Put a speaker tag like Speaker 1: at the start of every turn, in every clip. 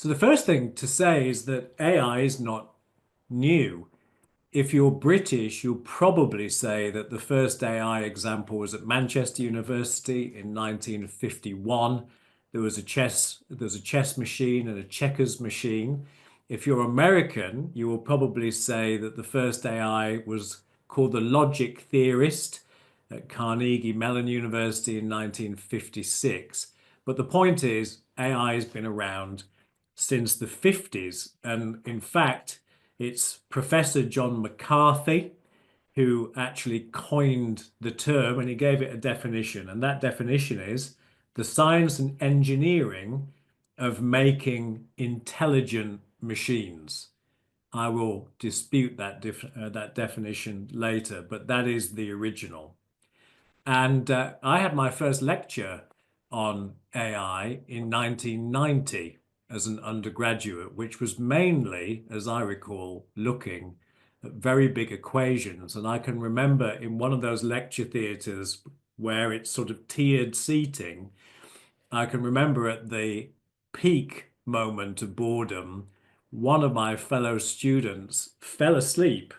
Speaker 1: So the first thing to say is that AI is not new. If you're British, you'll probably say that the first AI example was at Manchester University in 1951. There was a chess machine and a checkers machine. If you're American, you will probably say that the first AI was called the logic theorist at Carnegie Mellon University in 1956. But the point is, AI has been around since the 50s. And in fact, it's Professor John McCarthy who actually coined the term and he gave it a definition. And that definition is the science and engineering of making intelligent machines. I will dispute that definition later, but that is the original. And I had my first lecture on AI in 1990 as an undergraduate, which was mainly, as I recall, looking at very big equations. And I can remember in one of those lecture theatres where it's sort of tiered seating, I can remember at the peak moment of boredom, one of my fellow students fell asleep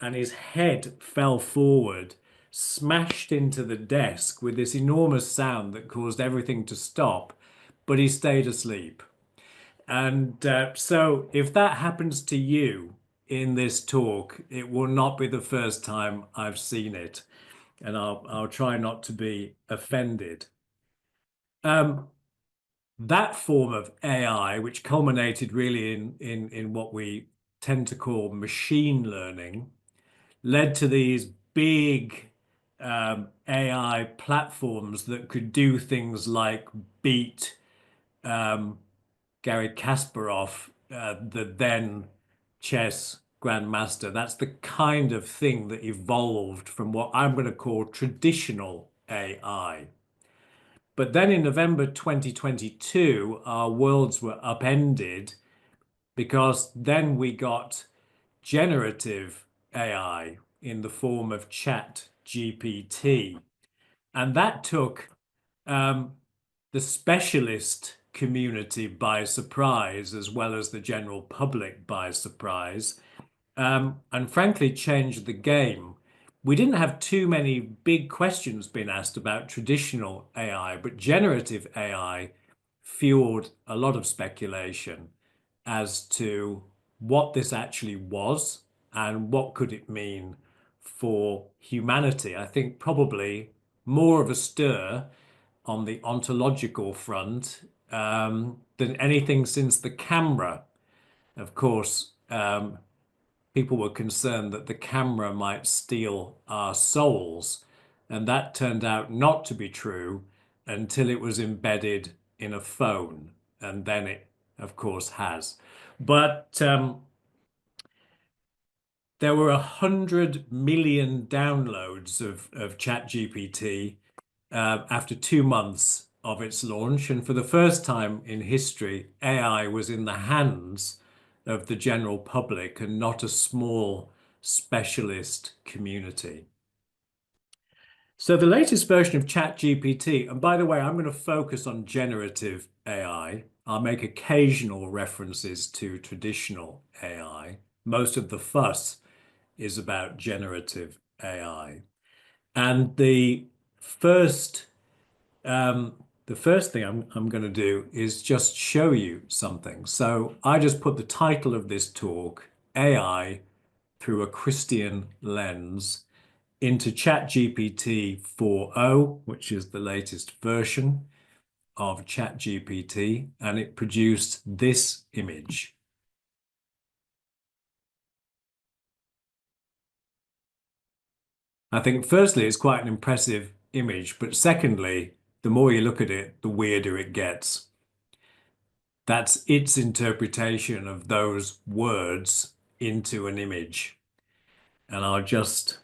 Speaker 1: and his head fell forward, smashed into the desk with this enormous sound that caused everything to stop, but he stayed asleep. And so, if that happens to you in this talk, it will not be the first time I've seen it, and I'll try not to be offended. Um, that form of AI, which culminated really in what we tend to call machine learning, led to these big AI platforms that could do things like beat um, Garry Kasparov, the then chess grandmaster. That's the kind of thing that evolved from what I'm going to call traditional AI. But then in November 2022, our worlds were upended because then we got generative AI in the form of Chat GPT. And that took um, the specialist community by surprise, as well as the general public by surprise, and frankly changed the game. We didn't have too many big questions being asked about traditional AI, but generative AI fueled a lot of speculation as to what this actually was and what could it mean for humanity. I think probably more of a stir on the ontological front than anything since the camera. Of course, people were concerned that the camera might steal our souls, and that turned out not to be true until it was embedded in a phone, and then it, of course, has. But there were 100 million downloads of ChatGPT after 2 months of its launch. And for the first time in history, AI was in the hands of the general public and not a small specialist community. So the latest version of ChatGPT, and by the way, I'm going to focus on generative AI. I'll make occasional references to traditional AI. Most of the fuss is about generative AI. And first the first thing I'm going to do is just show you something. So I just put the title of this talk, AI through a Christian lens, into ChatGPT 4.0, which is the latest version of ChatGPT, and it produced this image. I think firstly, it's quite an impressive image, but secondly, the more you look at it, the weirder it gets. That's its interpretation of those words into an image. And I'll just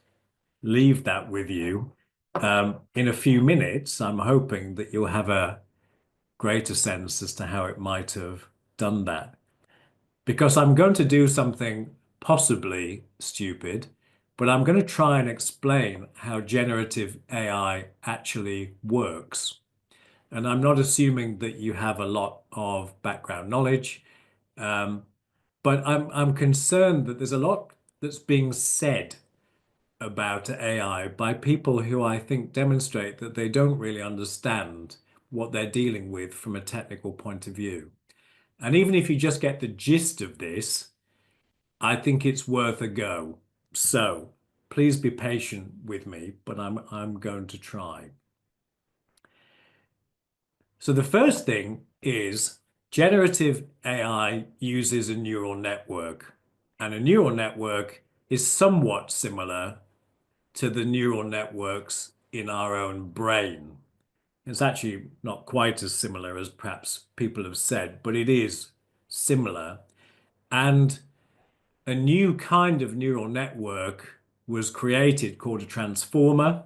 Speaker 1: leave that with you. In a few minutes, I'm hoping that you'll have a greater sense as to how it might have done that. Because I'm going to do something possibly stupid, but I'm going to try and explain how generative AI actually works. And I'm not assuming that you have a lot of background knowledge, um, but I'm concerned that there's a lot that's being said about AI by people who I think demonstrate that they don't really understand what they're dealing with from a technical point of view. And even if you just get the gist of this, I think it's worth a go. So please be patient with me, but I'm going to try. So the first thing is generative AI uses a neural network, and a neural network is somewhat similar to the neural networks in our own brain. It's actually not quite as similar as perhaps people have said, but it is similar. And a new kind of neural network was created called a transformer,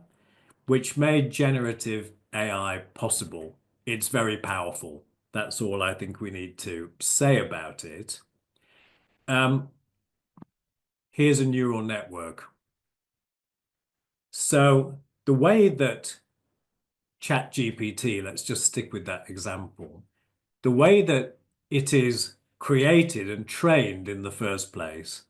Speaker 1: which made generative AI possible. It's very powerful. That's all I think we need to say about it. Um, Here's a neural network. So the way that ChatGPT, let's just stick with that example, the way that it is created and trained in the first place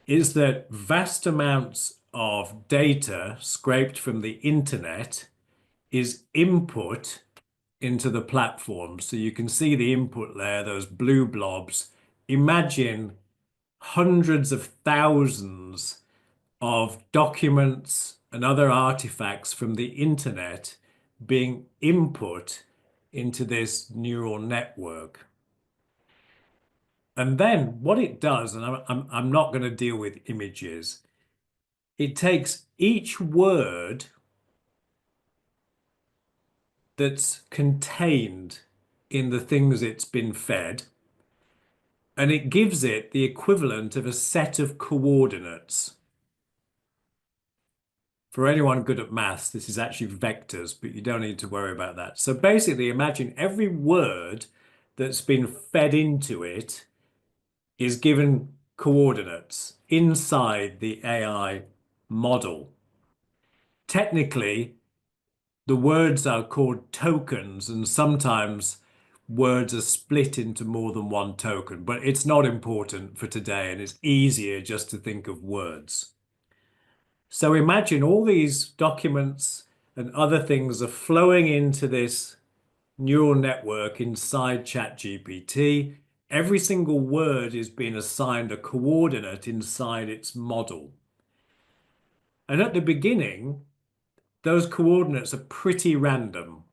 Speaker 1: is that vast amounts of data scraped from the internet is input into the platform. So you can see the input layer, those blue blobs. Imagine hundreds of thousands of documents and other artifacts from the internet being input into this neural network. And then what it does, and I'm not going to deal with images, it takes each word that's contained in the things it's been fed, and it gives it the equivalent of a set of coordinates. For anyone good at maths, this is actually vectors, but you don't need to worry about that. So basically, imagine every word that's been fed into it is given coordinates inside the AI model. Technically, the words are called tokens, and sometimes words are split into more than one token, but it's not important for today, and it's easier just to think of words. So imagine all these documents and other things are flowing into this neural network inside ChatGPT. Every single word is being assigned a coordinate inside its model. And at the beginning, those coordinates are pretty random.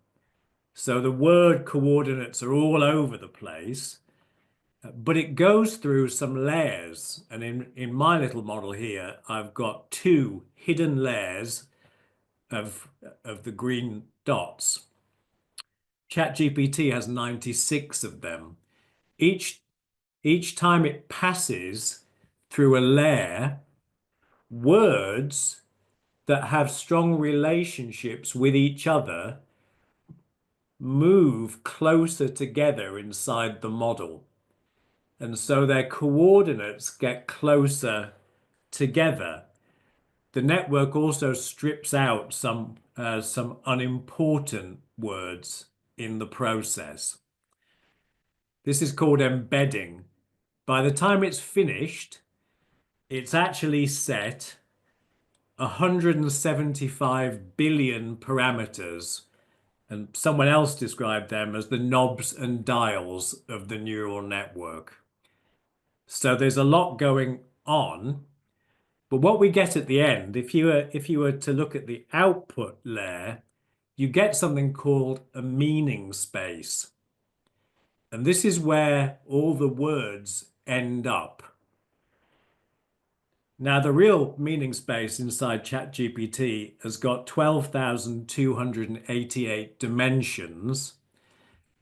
Speaker 1: So the word coordinates are all over the place, but it goes through some layers. And in my little model here, I've got two hidden layers of, of the green dots. ChatGPT has 96 of them. Each, each time it passes through a layer, words that have strong relationships with each other move closer together inside the model. And so their coordinates get closer together. The network also strips out some unimportant words in the process. This is called embedding. By the time it's finished, it's actually set 175 billion parameters, and someone else described them as the knobs and dials of the neural network. So there's a lot going on, but what we get at the end, if you were to look at the output layer, you get something called a meaning space. And this is where all the words end up. Now, the real meaning space inside ChatGPT has got 12,288 dimensions.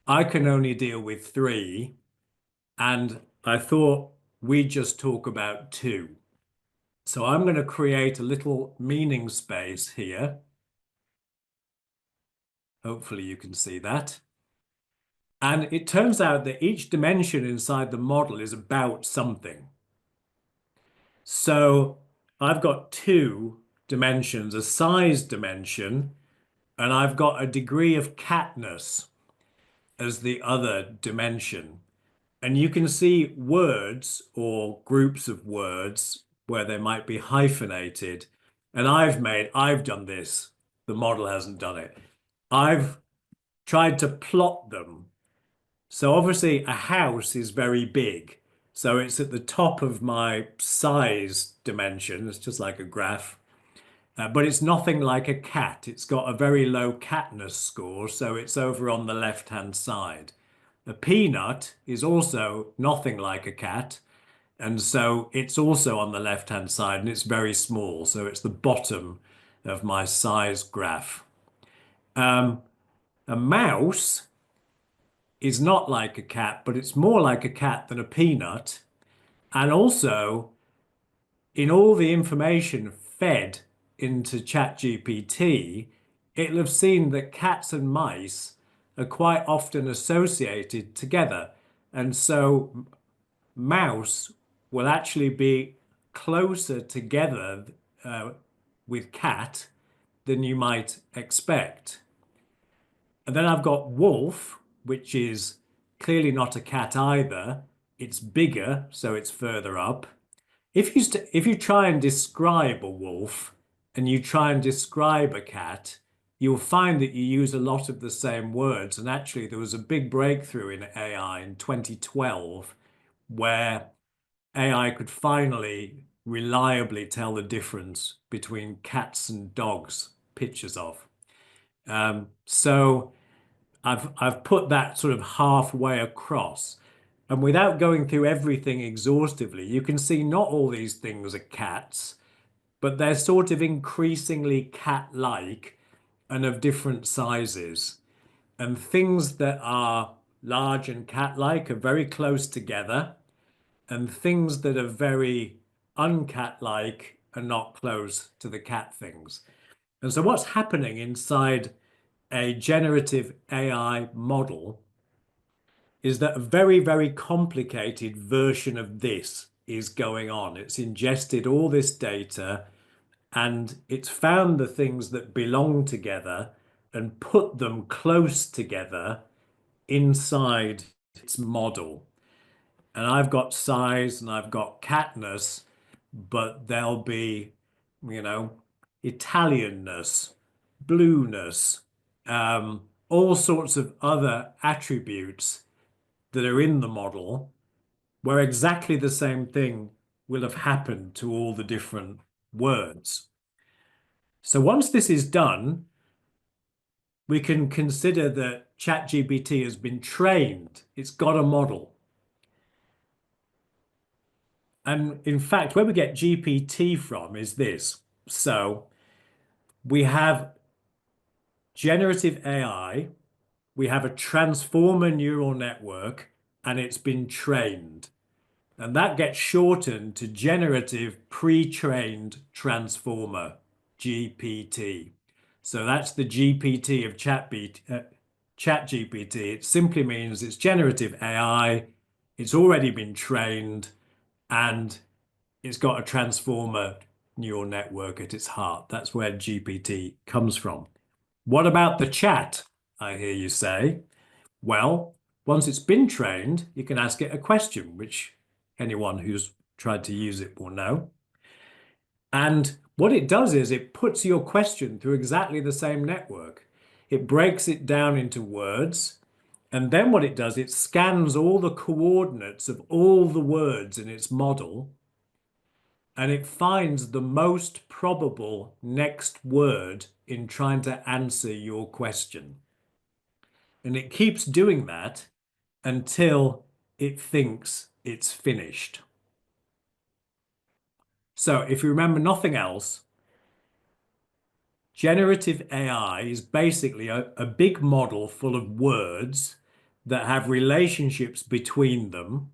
Speaker 1: I can only deal with three, and I thought we'd just talk about two. So I'm going to create a little meaning space here. Hopefully you can see that. And it turns out that each dimension inside the model is about something. So I've got two dimensions, a size dimension and I've got a degree of catness as the other dimension. And you can see words or groups of words where they might be hyphenated. And I've done this. The model hasn't done it. I've tried to plot them. So obviously a house is very big. So it's at the top of my size dimension. It's just like a graph. But it's nothing like a cat. It's got a very low catness score, so it's over on the left-hand side. A peanut is also nothing like a cat, and so it's also on the left-hand side, and it's very small, so it's the bottom of my size graph. Um, a mouse is not like a cat, but it's more like a cat than a peanut, and also in all the information fed into ChatGPT, it'll have seen that cats and mice are quite often associated together. And so mouse will actually be closer together uh, with cat than you might expect. And then I've got wolf, which is clearly not a cat either. It's bigger, so it's further up. If you try and describe a wolf and you try and describe a cat, you'll find that you use a lot of the same words. And actually, there was a big breakthrough in AI in 2012 where AI could finally reliably tell the difference between cats and dogs, pictures of. So I've put that sort of halfway across. And without going through everything exhaustively, you can see not all these things are cats, but they're sort of increasingly cat-like and of different sizes. And things that are large and cat-like are very close together, and things that are very uncat-like are not close to the cat things. And so what's happening inside a generative AI model is that a very, very complicated version of this is going on. It's ingested all this data and it's found the things that belong together and put them close together inside its model. And I've got size and I've got catness, but there'll be, you know, Italianness, blueness, all sorts of other attributes that are in the model where exactly the same thing will have happened to all the different words. So once this is done, we can consider that ChatGPT has been trained. It's got a model. And in fact, where we get GPT from is this. So we have generative AI, we have a transformer neural network, and it's been trained. And that gets shortened to generative pre-trained transformer, GPT. So that's the GPT of ChatGPT. It simply means it's generative AI, it's already been trained, and it's got a transformer neural network at its heart. That's where GPT comes from. What about the chat? I hear you say. Well, once it's been trained, you can ask it a question, which anyone who's tried to use it will know. And what it does is it puts your question through exactly the same network. It breaks it down into words. And then what it does, it scans all the coordinates of all the words in its model and it finds the most probable next word in trying to answer your question. And it keeps doing that until it thinks it's finished. So if you remember nothing else, generative AI is basically a big model full of words that have relationships between them.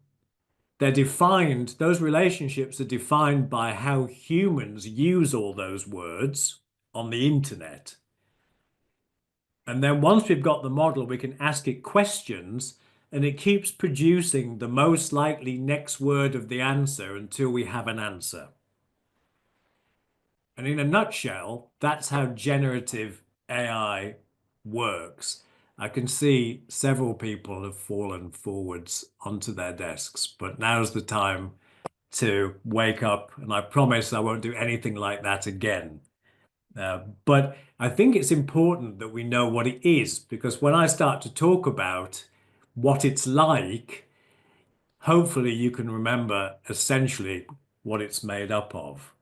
Speaker 1: They're defined, those relationships are defined by how humans use all those words on the internet. And then once we've got the model, we can ask it questions and it keeps producing the most likely next word of the answer until we have an answer. And in a nutshell, that's how generative AI works, I can see several people have fallen forwards onto their desks, but now's the time to wake up, and I promise I won't do anything like that again. But I think it's important that we know what it is, because when I start to talk about what it's like, hopefully you can remember essentially what it's made up of.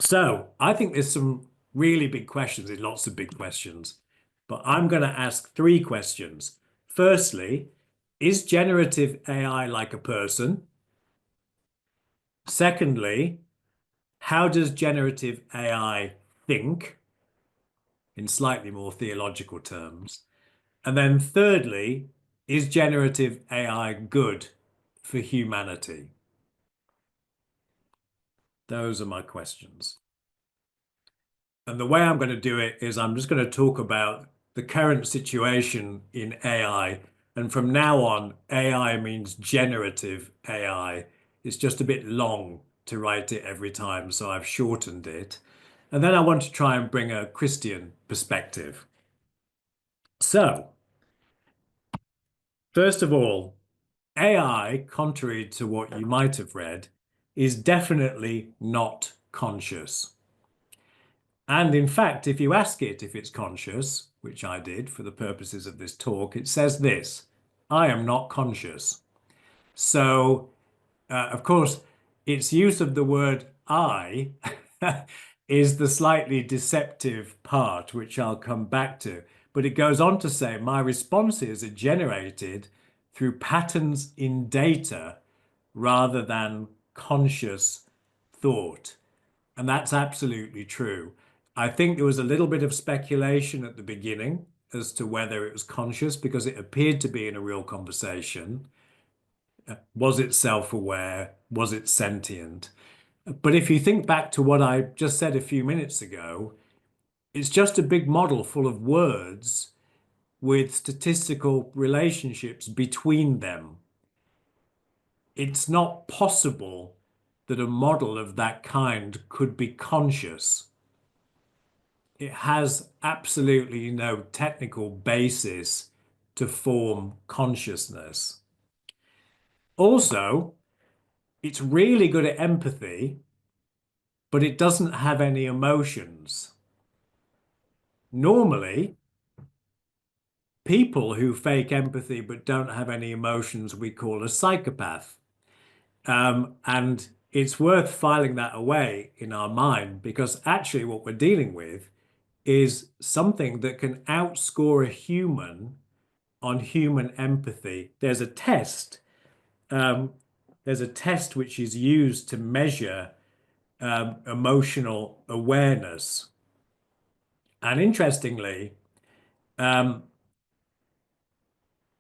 Speaker 1: So I think there's some really big questions, there's lots of big questions, but I'm going to ask three questions. Firstly, is generative AI like a person? Secondly, how does generative AI think in slightly more theological terms? And then thirdly, is generative AI good for humanity? Those are my questions. And the way I'm going to do it is I'm just going to talk about the current situation in AI. And from now on, AI means generative AI. It's just a bit long to write it every time, so I've shortened it. And then I want to try and bring a Christian perspective. So, first of all, AI, contrary to what you might have read, is definitely not conscious. And in fact, if you ask it if it's conscious, which I did for the purposes of this talk, it says this: I am not conscious. So, of course, its use of the word I is the slightly deceptive part, which I'll come back to. But it goes on to say my responses are generated through patterns in data rather than conscious thought. And that's absolutely true. I think there was a little bit of speculation at the beginning as to whether it was conscious because it appeared to be in a real conversation. Was it self-aware? Was it sentient? But if you think back to what I just said a few minutes ago, it's just a big model full of words with statistical relationships between them. It's not possible that a model of that kind could be conscious. It has absolutely no technical basis to form consciousness. Also, it's really good at empathy, but it doesn't have any emotions. Normally, people who fake empathy but don't have any emotions we call a psychopath. And it's worth filing that away in our mind because actually what we're dealing with is something that can outscore a human on human empathy. Um, there's a test which is used to measure emotional awareness. And interestingly, um,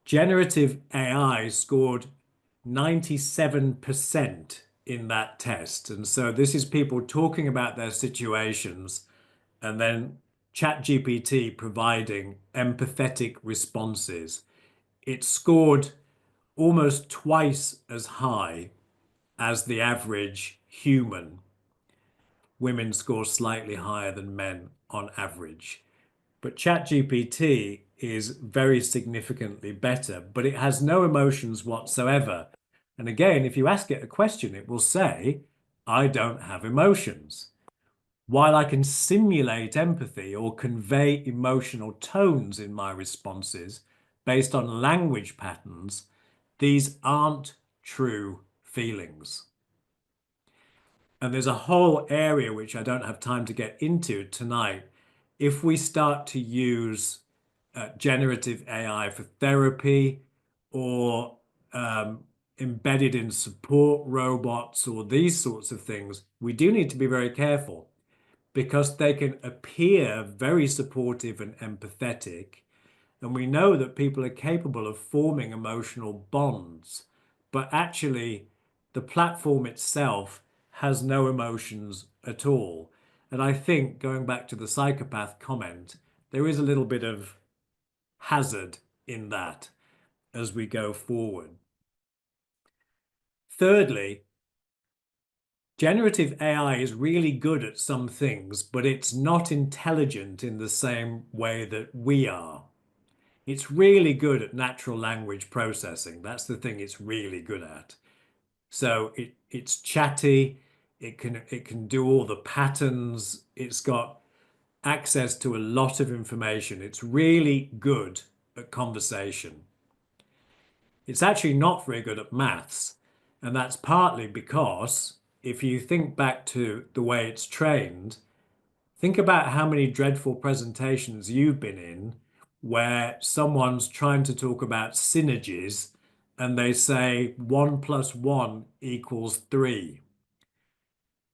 Speaker 1: generative AI scored 97% in that test. And so this is people talking about their situations and then ChatGPT providing empathetic responses. It scored almost twice as high as the average human. Women score slightly higher than men on average. But ChatGPT is very significantly better, but it has no emotions whatsoever. And again, if you ask it a question, it will say, I don't have emotions. While I can simulate empathy or convey emotional tones in my responses based on language patterns, these aren't true feelings. And there's a whole area which I don't have time to get into tonight. If we start to use generative AI for therapy or embedded in support robots or these sorts of things, we do need to be very careful because they can appear very supportive and empathetic. And we know that people are capable of forming emotional bonds, but actually, the platform itself has no emotions at all. And I think, going back to the psychopath comment, there is a little bit of hazard in that as we go forward. Thirdly, Generative AI is really good at some things, but it's not intelligent in the same way that we are. It's really good at natural language processing. That's the thing it's really good at. So it's chatty, it can do all the patterns, it's got access to a lot of information. It's really good at conversation. It's actually not very good at maths. And that's partly because if you think back to the way it's trained, think about how many dreadful presentations you've been in where someone's trying to talk about synergies and they say 1 plus 1 equals 3.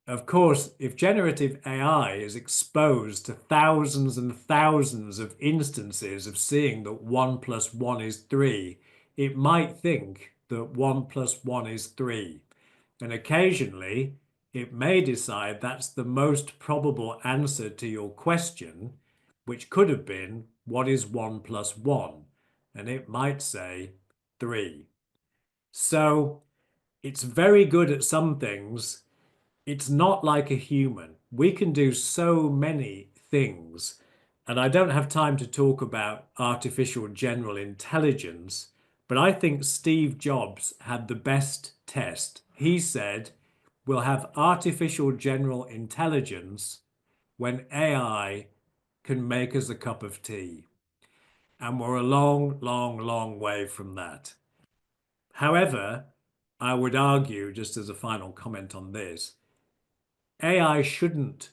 Speaker 1: Of course, if generative AI is exposed to thousands and thousands of instances of seeing that 1 plus 1 is 3, it might think that 1 plus 1 is 3. And occasionally, it may decide that's the most probable answer to your question, which could have been, what is 1 plus 1? And it might say 3. So it's very good at some things. It's not like a human. We can do so many things. And I don't have time to talk about artificial general intelligence, but I think Steve Jobs had the best test. He said, we'll have artificial general intelligence when AI can make us a cup of tea. And we're a long, long, long way from that. However, I would argue, just as a final comment on this, AI shouldn't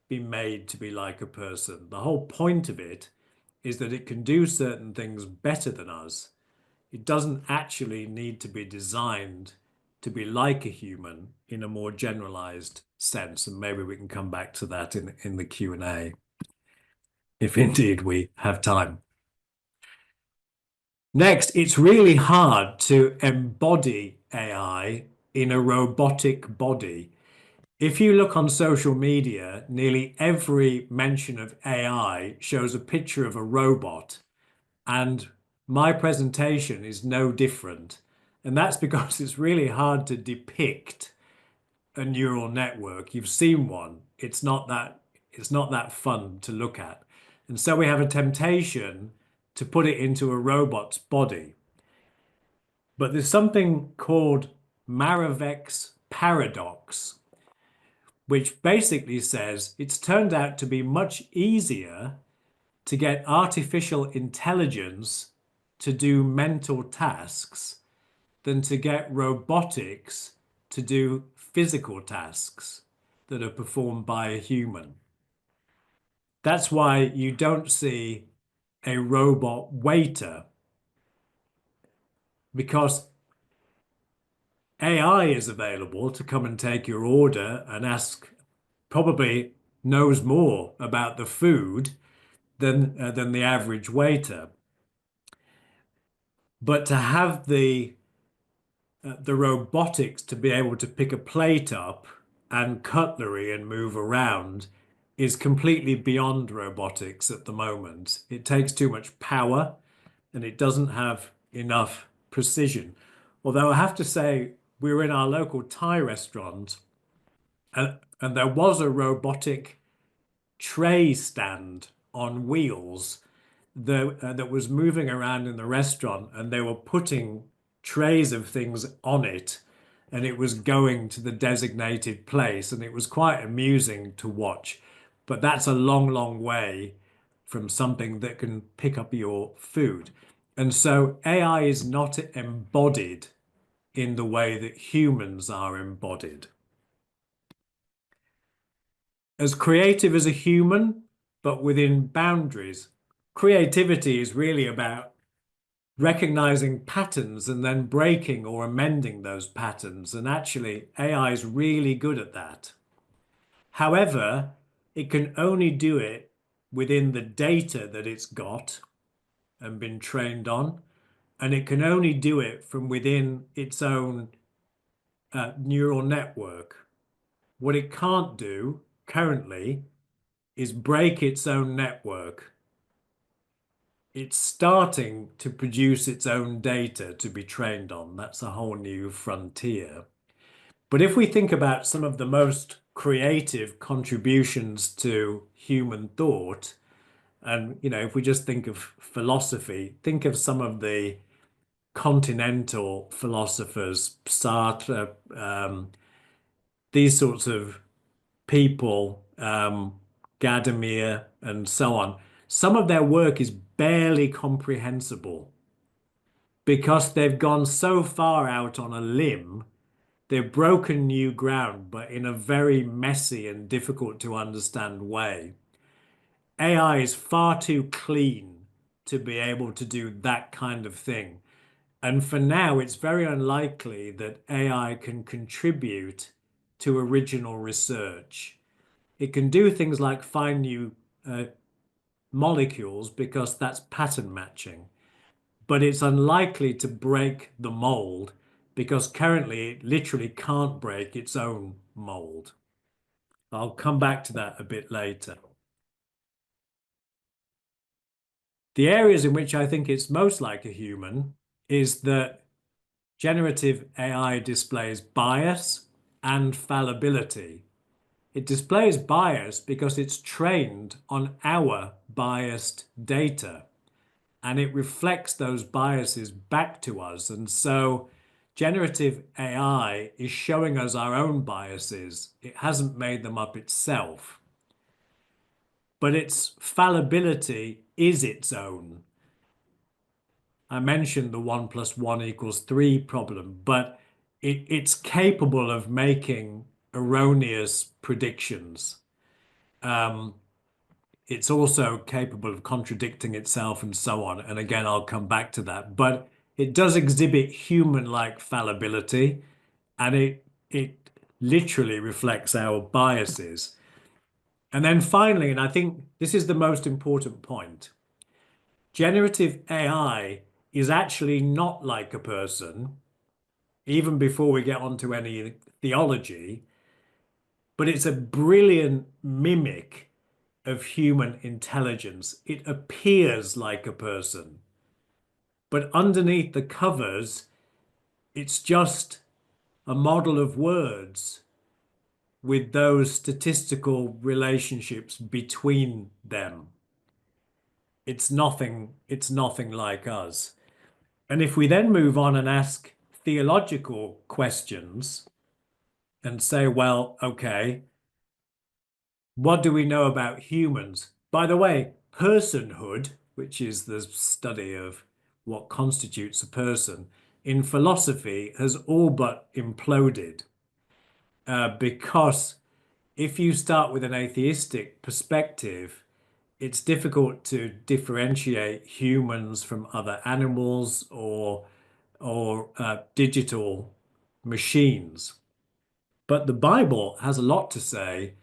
Speaker 1: be made to be like a person. The whole point of it is that it can do certain things better than us. It doesn't actually need to be designed to be like a human in a more generalized sense. And maybe we can come back to that in the Q&A, if indeed we have time. Next, it's really hard to embody AI in a robotic body. If you look on social media, nearly every mention of AI shows a picture of a robot, and my presentation is no different. And that's because it's really hard to depict a neural network. You've seen one. It's not that fun to look at. And so we have a temptation to put it into a robot's body. But there's something called Maravec's paradox, which basically says it's turned out to be much easier to get artificial intelligence to do mental tasks than to get robotics to do physical tasks that are performed by a human. That's why you don't see a robot waiter, because AI is available to come and take your order and probably knows more about the food than the average waiter. But to have the robotics to be able to pick a plate up and cutlery and move around is completely beyond robotics at the moment. It takes too much power and it doesn't have enough precision. Although I have to say, we were in our local Thai restaurant and there was a robotic tray stand on wheels that was moving around in the restaurant, and they were putting trays of things on it, and it was going to the designated place, and it was quite amusing to watch. But that's a long, long way from something that can pick up your food. And so AI is not embodied in the way that humans are embodied. As creative as a human, but within boundaries. Creativity is really about recognizing patterns and then breaking or amending those patterns. And actually, AI is really good at that. However, it can only do it within the data that it's got and been trained on. And it can only do it from within its own neural network. What it can't do currently is break its own network. It's starting to produce its own data to be trained on. That's a whole new frontier. But if we think about some of the most creative contributions to human thought, and if we just think of philosophy, think of some of the continental philosophers, Sartre, these sorts of people, Gadamer, and so on. Some of their work is barely comprehensible because they've gone so far out on a limb. They've broken new ground, but in a very messy and difficult to understand way. AI is far too clean to be able to do that kind of thing. And for now, it's very unlikely that AI can contribute to original research. It can do things like find new uh, molecules because that's pattern matching, but it's unlikely to break the mold because currently it literally can't break its own mold. I'll come back to that a bit later. The areas in which I think it's most like a human is that generative AI displays bias and fallibility. It displays bias because it's trained on our biased data and it reflects those biases back to us. And so generative AI is showing us our own biases. It hasn't made them up itself, but its fallibility is its own. I mentioned the 1 + 1 = 3 problem, but it's capable of making erroneous predictions. Um, it's also capable of contradicting itself and so on. And again, I'll come back to that. But it does exhibit human-like fallibility, and it literally reflects our biases. And then finally, and I think this is the most important point, generative AI is actually not like a person, even before we get onto any theology, but it's a brilliant mimic of human intelligence. It appears like a person, but underneath the covers, it's just a model of words with those statistical relationships between them. It's nothing like us. And if we then move on and ask theological questions and say, well, okay, what do we know about humans? By the way, personhood, which is the study of what constitutes a person, in philosophy has all but imploded because if you start with an atheistic perspective, it's difficult to differentiate humans from other animals or digital machines. But the Bible has a lot to say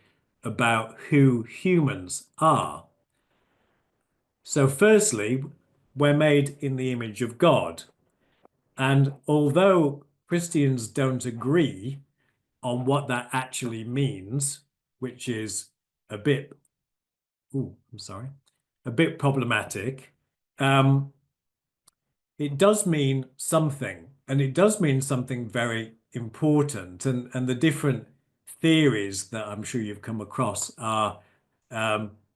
Speaker 1: about who humans are. So, firstly, we're made in the image of God. And although Christians don't agree on what that actually means, which is a bit, I'm sorry, a bit problematic, um, it does mean something, and it does mean something very important. And the different theories that I'm sure you've come across are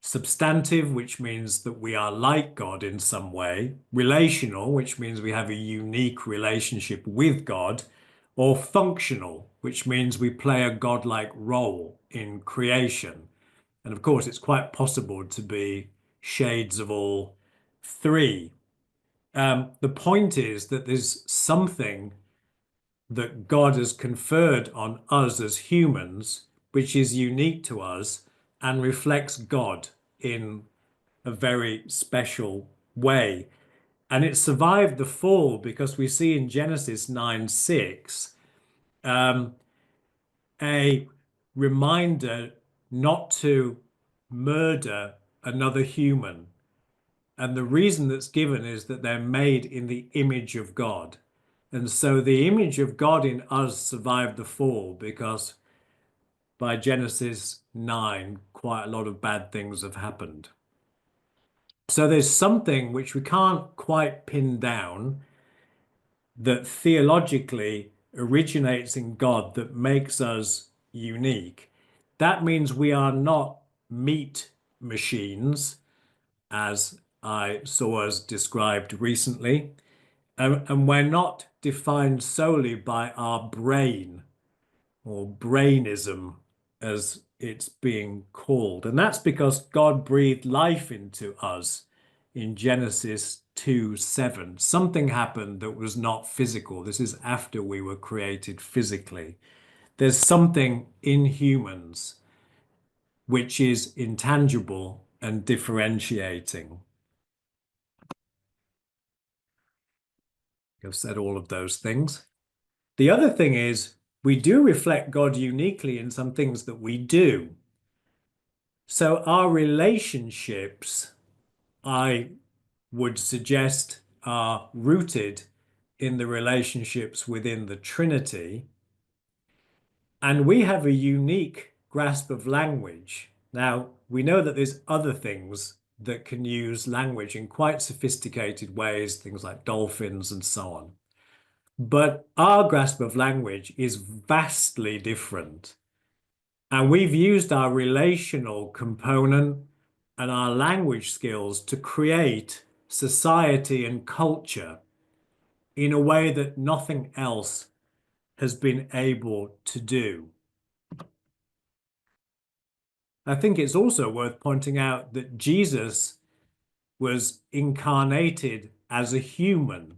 Speaker 1: substantive, which means that we are like God in some way, relational, which means we have a unique relationship with God, or functional, which means we play a godlike role in creation. And of course, it's quite possible to be shades of all three. The point is that there's something that God has conferred on us as humans, which is unique to us and reflects God in a very special way. And it survived the fall because we see in Genesis 9:6 a reminder not to murder another human. And the reason that's given is that they're made in the image of God. And so the image of God in us survived the fall because by Genesis 9, quite a lot of bad things have happened. So there's something which we can't quite pin down that theologically originates in God that makes us unique, that means we are not meat machines, as I saw us described recently. And we're not defined solely by our brain or brainism, as it's being called. And that's because God breathed life into us in Genesis 2:7. Something happened that was not physical. This is after we were created physically. There's something in humans which is intangible and differentiating. I've said all of those things. The other thing is, we do reflect God uniquely in some things that we do. So our relationships, I would suggest, are rooted in the relationships within the Trinity. And we have a unique grasp of language. Now, we know that there's other things that can use language in quite sophisticated ways, things like dolphins and so on. But our grasp of language is vastly different. And we've used our relational component and our language skills to create society and culture in a way that nothing else has been able to do. I think it's also worth pointing out that Jesus was incarnated as a human.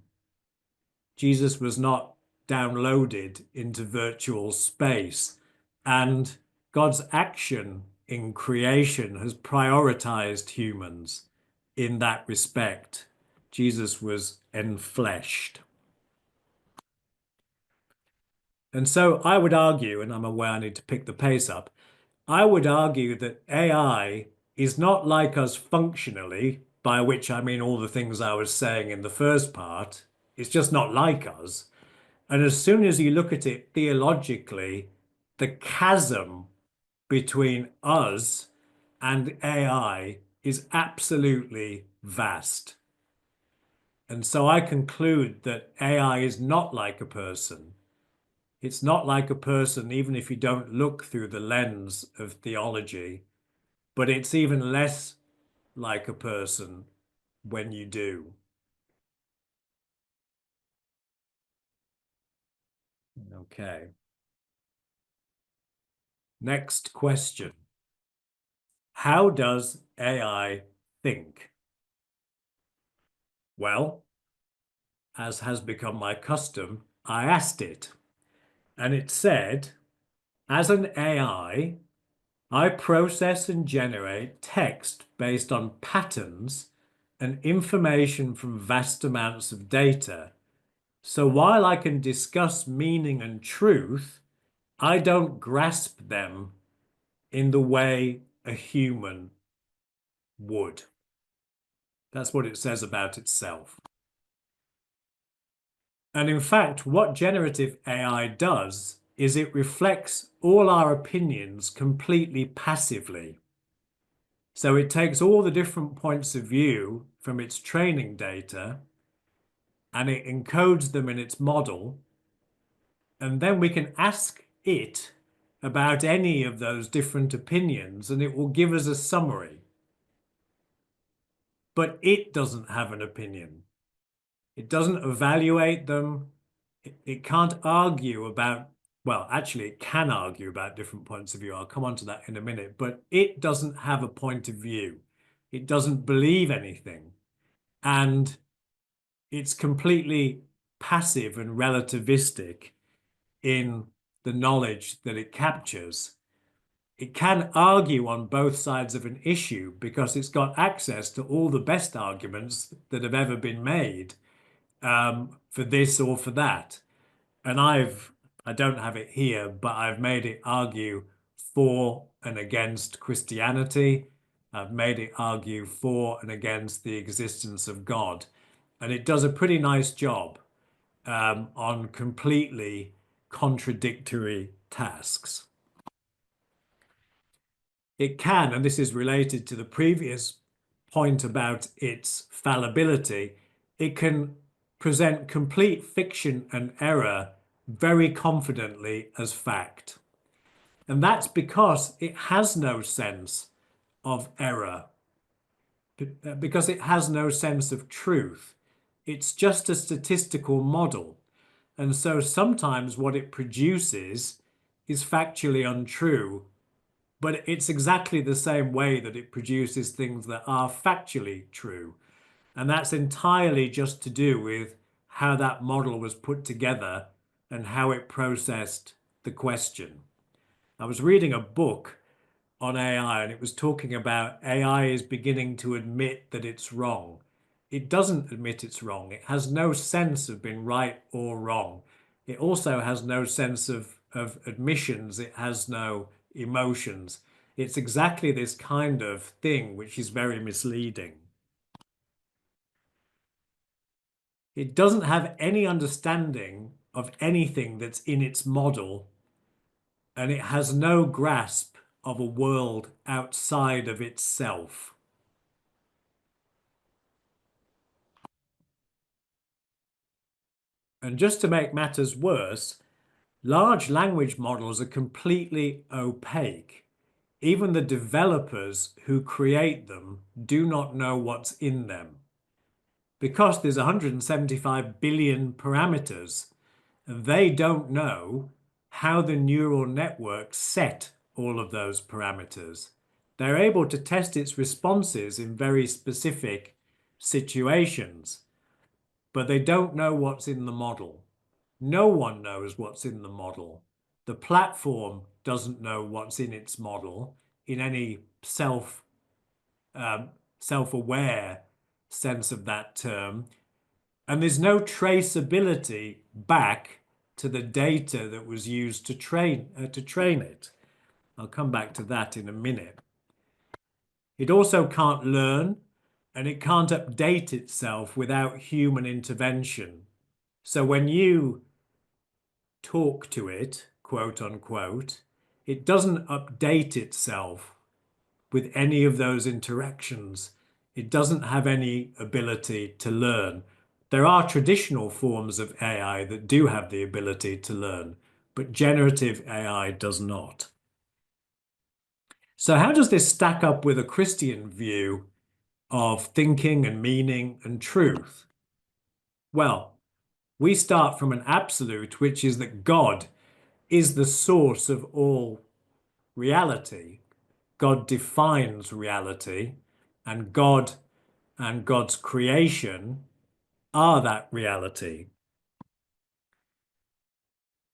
Speaker 1: Jesus was not downloaded into virtual space. And God's action in creation has prioritized humans in that respect. Jesus was enfleshed. And so I would argue, and I'm aware I need to pick the pace up, I would argue that AI is not like us functionally, by which I mean all the things I was saying in the first part. It's just not like us. And as soon as you look at it theologically, the chasm between us and AI is absolutely vast. And so I conclude that AI is not like a person. It's not like a person, even if you don't look through the lens of theology, but it's even less like a person when you do. Okay. Next question. How does AI think? Well, as has become my custom, I asked it, and it said, as an AI, I process and generate text based on patterns and information from vast amounts of data. So while I can discuss meaning and truth, I don't grasp them in the way a human would. That's what it says about itself. And in fact, what generative AI does is it reflects all our opinions completely passively. So it takes all the different points of view from its training data and it encodes them in its model. And then we can ask it about any of those different opinions and it will give us a summary. But it doesn't have an opinion. It doesn't evaluate them. It can't argue about, well, actually, it can argue about different points of view. I'll come on to that in a minute, but it doesn't have a point of view. It doesn't believe anything. And it's completely passive and relativistic in the knowledge that it captures. It can argue on both sides of an issue because it's got access to all the best arguments that have ever been made for this or for that. And I don't have it here, but I've made it argue for and against Christianity. I've made it argue for and against the existence of God. And it does a pretty nice job on completely contradictory tasks. It can, and this is related to the previous point about its fallibility, it can present complete fiction and error very confidently as fact. And that's because it has no sense of error, because it has no sense of truth. It's just a statistical model. And so sometimes what it produces is factually untrue, but it's exactly the same way that it produces things that are factually true. And that's entirely just to do with how that model was put together and how it processed the question. I was reading a book on AI and it was talking about AI is beginning to admit that it's wrong. It doesn't admit it's wrong. It has no sense of being right or wrong. It also has no sense of admissions. It has no emotions. It's exactly this kind of thing which is very misleading. It doesn't have any understanding of anything that's in its model, and it has no grasp of a world outside of itself. And just to make matters worse, large language models are completely opaque. Even the developers who create them do not know what's in them because there's 175 billion parameters. They don't know how the neural network set all of those parameters. They're able to test its responses in very specific situations, but they don't know what's in the model. No one knows what's in the model. The platform doesn't know what's in its model in any um, self-aware sense of that term. And there's no traceability back to the data that was used to train it. I'll come back to that in a minute. It also can't learn and it can't update itself without human intervention. So when you talk to it, quote unquote, it doesn't update itself with any of those interactions. It doesn't have any ability to learn. There are traditional forms of AI that do have the ability to learn, but generative AI does not. So how does this stack up with a Christian view of thinking and meaning and truth? Well, we start from an absolute, which is that God is the source of all reality. God defines reality, and God and God's creation are that reality.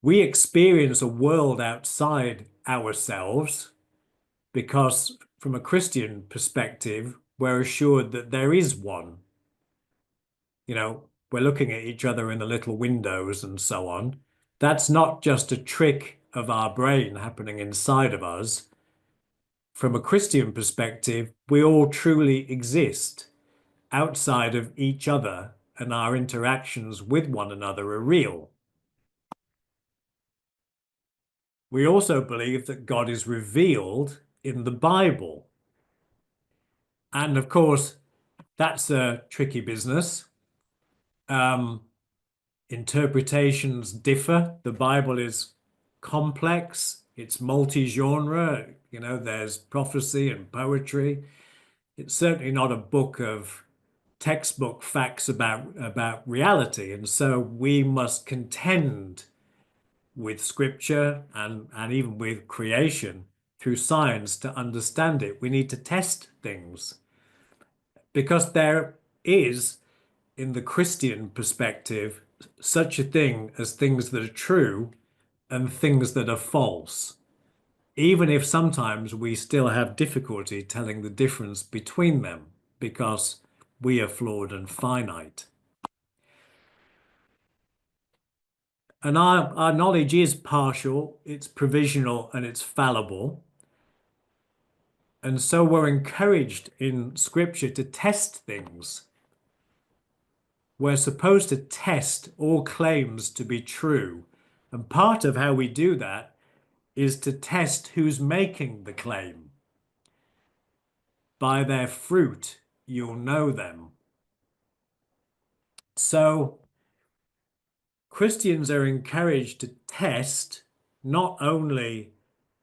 Speaker 1: We experience a world outside ourselves because, from a Christian perspective, we're assured that there is one. We're looking at each other in the little windows and so on. That's not just a trick of our brain happening inside of us. From a Christian perspective, we all truly exist outside of each other, and our interactions with one another are real. We also believe that God is revealed in the Bible. And of course, that's a tricky business. Um, Interpretations differ. The Bible is complex, it's multi-genre. There's prophecy and poetry. It's certainly not a book of textbook facts about reality. And so we must contend with scripture and even with creation through science to understand it. We need to test things because there is, in the Christian perspective, such a thing as things that are true and things that are false, even if sometimes we still have difficulty telling the difference between them because we are flawed and finite. And our knowledge is partial, it's provisional, and it's fallible. And so we're encouraged in Scripture to test things. We're supposed to test all claims to be true. And part of how we do that is to test who's making the claim. By their fruit, you'll know them. So Christians are encouraged to test not only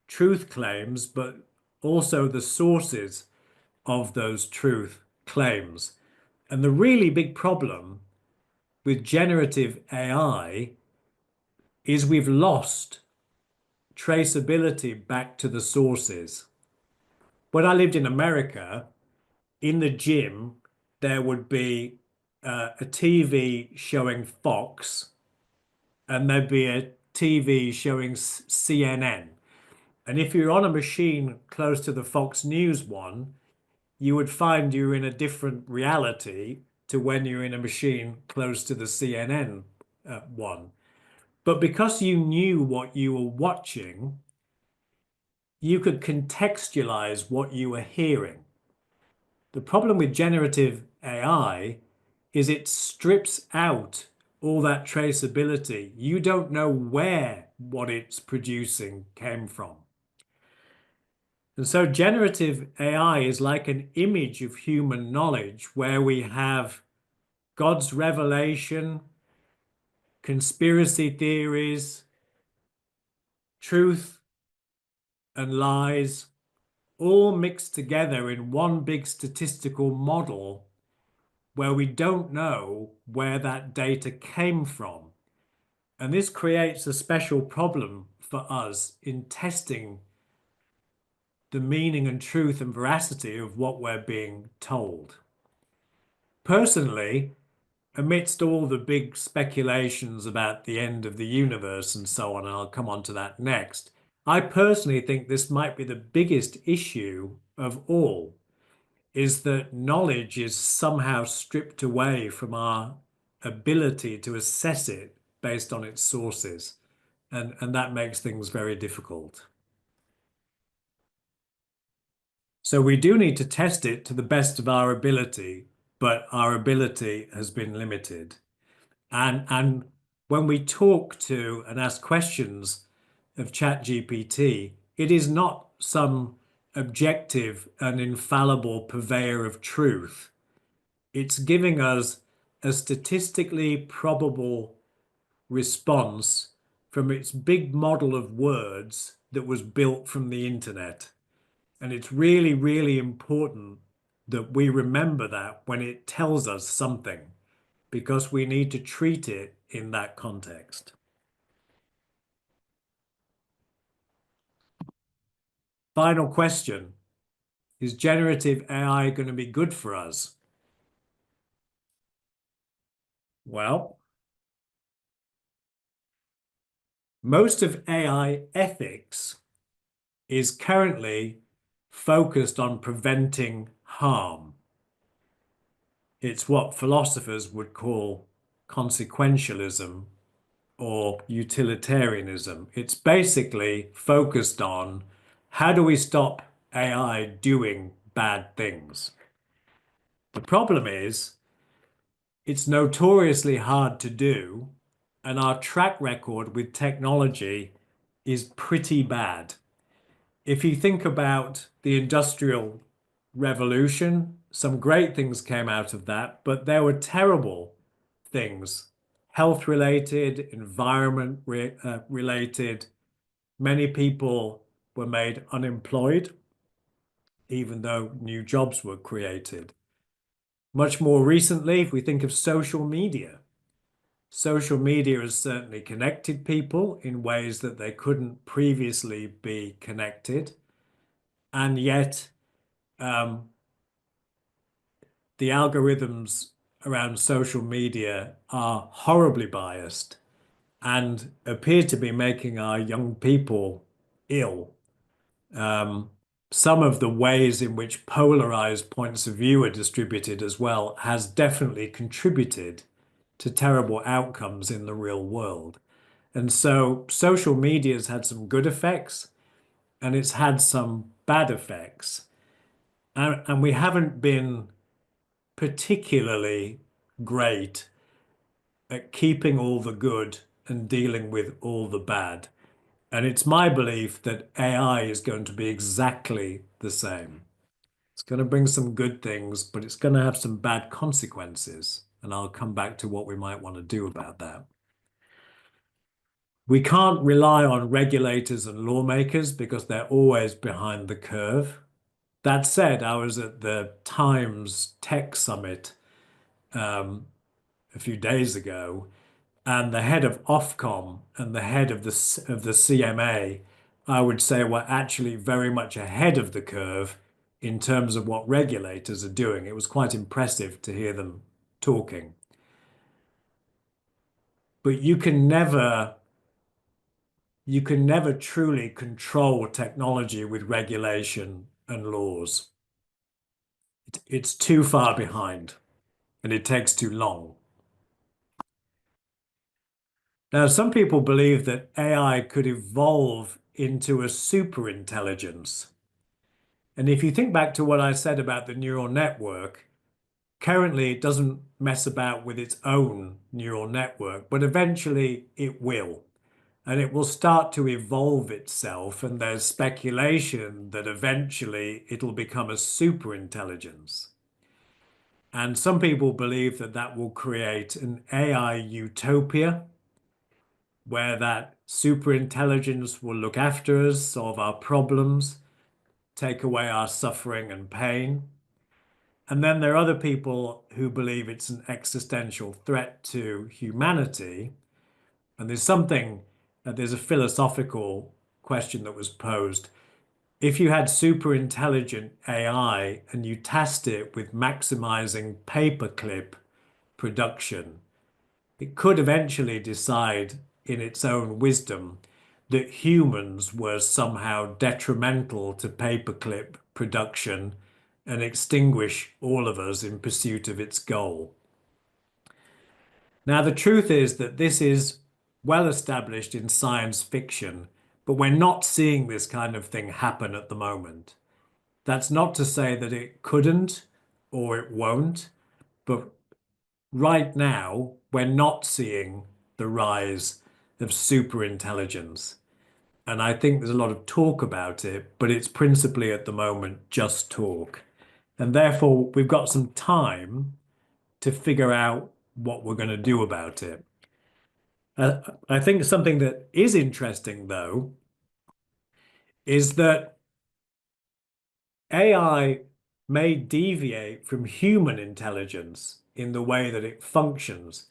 Speaker 1: truth claims, but also the sources of those truth claims. And the really big problem with generative AI is we've lost traceability back to the sources. When I lived in America, in the gym, there would be a TV showing Fox, and there'd be a TV showing CNN. And if you're on a machine close to the Fox News one, you would find you're in a different reality to when you're in a machine close to the CNN one. But because you knew what you were watching, you could contextualize what you were hearing. The problem with generative AI is it strips out all that traceability. You don't know where what it's producing came from. And so generative AI is like an image of human knowledge where we have God's revelation, conspiracy theories, truth and lies, all mixed together in one big statistical model where we don't know where that data came from. And this creates a special problem for us in testing the meaning and truth and veracity of what we're being told. Personally, amidst all the big speculations about the end of the universe and so on, and I'll come on to that next, I personally think this might be the biggest issue of all, is that knowledge is somehow stripped away from our ability to assess it based on its sources. And that makes things very difficult. So we do need to test it to the best of our ability, but our ability has been limited. And when we talk to and ask questions of ChatGPT, it is not some objective and infallible purveyor of truth. It's giving us a statistically probable response from its big model of words that was built from the internet. And it's really, really important that we remember that when it tells us something, because we need to treat it in that context. Final question. Is generative AI going to be good for us? Well, most of AI ethics is currently focused on preventing harm. It's what philosophers would call consequentialism or utilitarianism. It's basically focused on how do we stop AI doing bad things? The problem is it's notoriously hard to do, and our track record with technology is pretty bad. If you think about the Industrial Revolution, some great things came out of that, but there were terrible things, health related, environment related. Many people were made unemployed, even though new jobs were created. Much more recently, if we think of social media has certainly connected people in ways that they couldn't previously be connected. And yet, um, the algorithms around social media are horribly biased and appear to be making our young people ill. Um, some of the ways in which polarized points of view are distributed as well has definitely contributed to terrible outcomes in the real world. And so social media has had some good effects and it's had some bad effects. And we haven't been particularly great at keeping all the good and dealing with all the bad. And it's my belief that AI is going to be exactly the same. It's going to bring some good things, but it's going to have some bad consequences. And I'll come back to what we might want to do about that. We can't rely on regulators and lawmakers because they're always behind the curve. That said, I was at the Times Tech Summit um, a few days ago, and the head of Ofcom and the head of the CMA, I would say, were actually very much ahead of the curve in terms of what regulators are doing. It was quite impressive to hear them talking. But you can never truly control technology with regulation and laws. It's too far behind and it takes too long. Now, some people believe that AI could evolve into a super intelligence. And if you think back to what I said about the neural network, currently it doesn't mess about with its own neural network, but eventually it will. And it will start to evolve itself. And there's speculation that eventually it'll become a super intelligence. And some people believe that that will create an AI utopia where that super intelligence will look after us, solve our problems, take away our suffering and pain. And then there are other people who believe it's an existential threat to humanity. And there's a philosophical question that was posed. If you had super intelligent AI and you tasked it with maximizing paperclip production, it could eventually decide in its own wisdom that humans were somehow detrimental to paperclip production and extinguish all of us in pursuit of its goal. Now, the truth is that this is well established in science fiction, but we're not seeing this kind of thing happen at the moment. That's not to say that it couldn't or it won't, but right now, we're not seeing the rise of super intelligence. And I think there's a lot of talk about it, but it's principally at the moment just talk. And therefore, we've got some time to figure out what we're going to do about it. I think something that is interesting, though, is that AI may deviate from human intelligence in the way that it functions.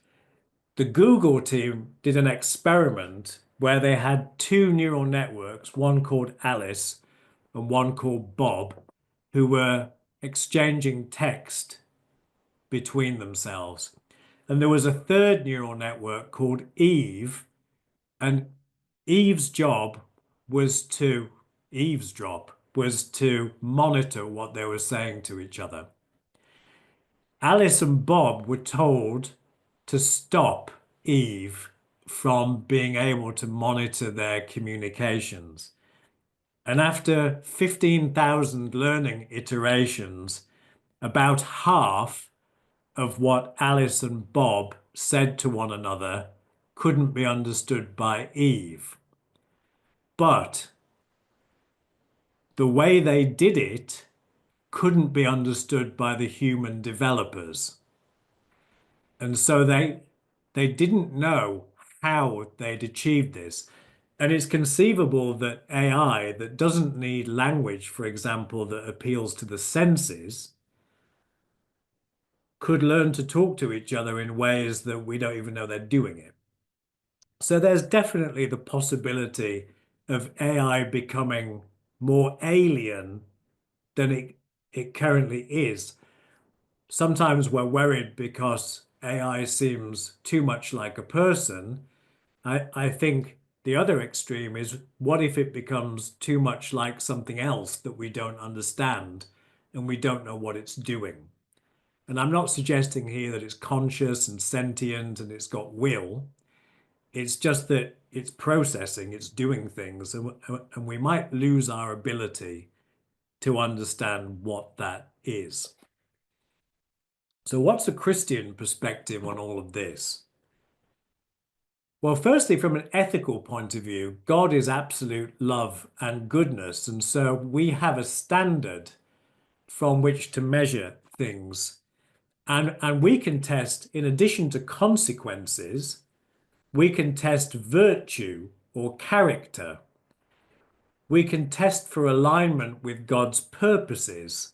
Speaker 1: The Google team did an experiment where they had two neural networks, one called Alice and one called Bob, who were exchanging text between themselves. And there was a third neural network called Eve, and Eve's job was to eavesdrop, was to monitor what they were saying to each other. Alice and Bob were told to stop Eve from being able to monitor their communications. And after 15,000 learning iterations, about half of what Alice and Bob said to one another couldn't be understood by Eve. But the way they did it couldn't be understood by the human developers. And so they didn't know how they'd achieved this. And it's conceivable that AI that doesn't need language, for example, that appeals to the senses, could learn to talk to each other in ways that we don't even know they're doing it. So there's definitely the possibility of AI becoming more alien than it currently is. Sometimes we're worried because AI seems too much like a person. I think the other extreme is what if it becomes too much like something else that we don't understand and we don't know what it's doing? And I'm not suggesting here that it's conscious and sentient and it's got will. It's just that it's processing, it's doing things, and we might lose our ability to understand what that is. So, what's a Christian perspective on all of this? Well, firstly, from an ethical point of view, God is absolute love and goodness. And so we have a standard from which to measure things. And we can test, in addition to consequences, We can test virtue or character. We can test for alignment with God's purposes.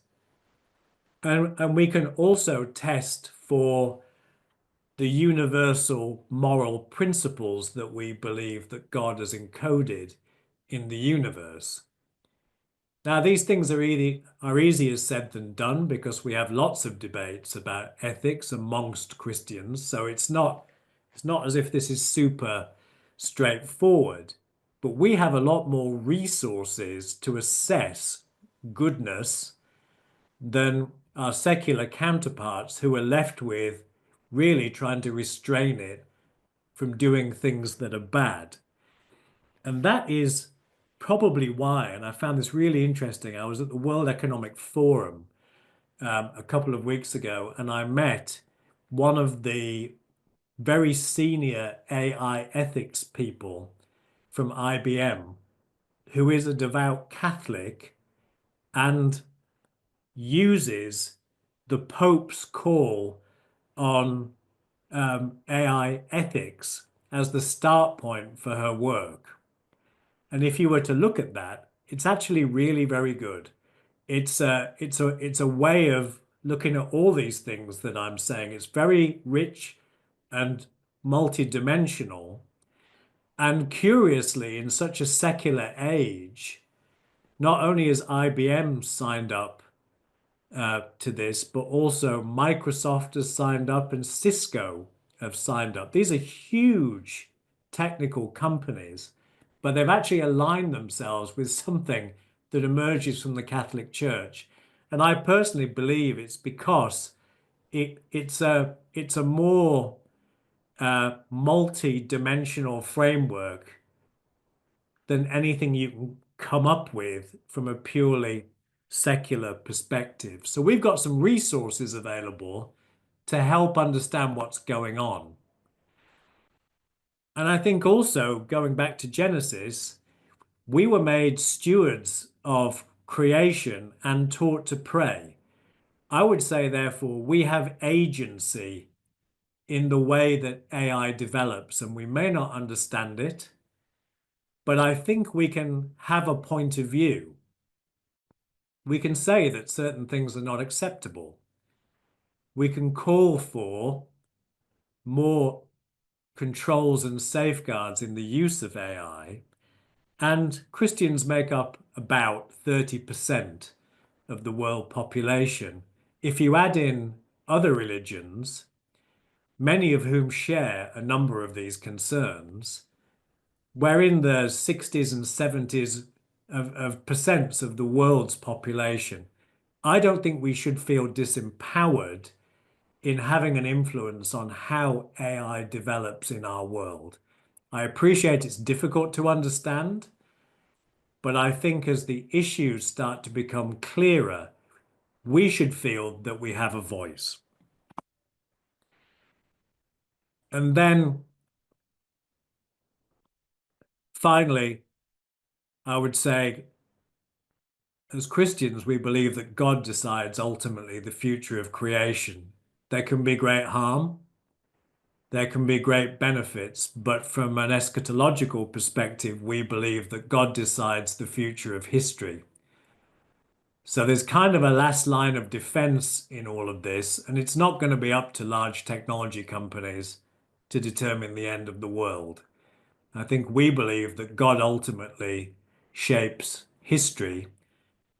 Speaker 1: And we can also test for the universal moral principles that we believe that God has encoded in the universe. Now, these things are easier said than done because we have lots of debates about ethics amongst Christians. So it's not as if this is super straightforward, but we have a lot more resources to assess goodness than our secular counterparts who are left with really trying to restrain it from doing things that are bad. And that is probably why, and I found this really interesting. I was at the World Economic Forum a couple of weeks ago, and I met one of the very senior AI ethics people from IBM, who is a devout Catholic and uses the Pope's call on AI ethics as the start point for her work. And if you were to look at that, it's actually really very good. It's a way of looking at all these things that I'm saying. It's very rich and multidimensional. And curiously, in such a secular age, not only has IBM signed up to this, but also Microsoft has signed up and Cisco have signed up. These are huge technical companies, but they've actually aligned themselves with something that emerges from the Catholic Church. And I personally believe it's because it's a more multi-dimensional framework than anything you can come up with from a purely secular perspective. So we've got some resources available to help understand what's going on. And I think also going back to Genesis, we were made stewards of creation and taught to pray. I would say, therefore, we have agency in the way that AI develops, and we may not understand it, but I think we can have a point of view. We can say that certain things are not acceptable. We can call for more controls and safeguards in the use of AI. And Christians make up about 30% of the world population. If you add in other religions, many of whom share a number of these concerns, we're in the 60s and 70s of percents of the world's population. I don't think we should feel disempowered in having an influence on how AI develops in our world. I appreciate it's difficult to understand, but I think as the issues start to become clearer, we should feel that we have a voice. And then finally, I would say, as Christians, we believe that God decides ultimately the future of creation. There can be great harm, there can be great benefits, but from an eschatological perspective, we believe that God decides the future of history. So there's kind of a last line of defense in all of this, and it's not going to be up to large technology companies to determine the end of the world. I think we believe that God ultimately shapes history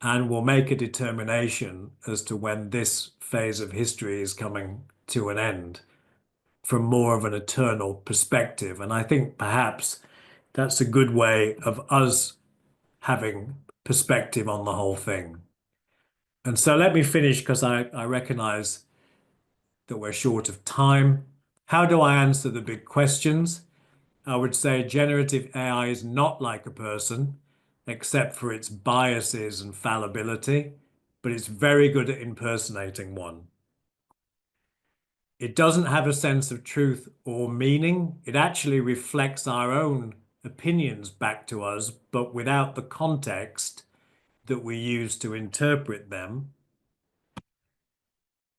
Speaker 1: and will make a determination as to when this phase of history is coming to an end from more of an eternal perspective. And I think perhaps that's a good way of us having perspective on the whole thing. And so let me finish because I recognize that we're short of time. How do I answer the big questions? I would say generative AI is not like a person, except for its biases and fallibility, but it's very good at impersonating one. It doesn't have a sense of truth or meaning. It actually reflects our own opinions back to us, but without the context that we use to interpret them.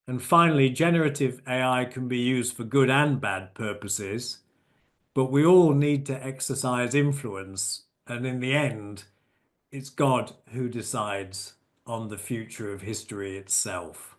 Speaker 1: And finally, generative AI can be used for good and bad purposes, but we all need to exercise influence. And in the end, it's God who decides on the future of history itself.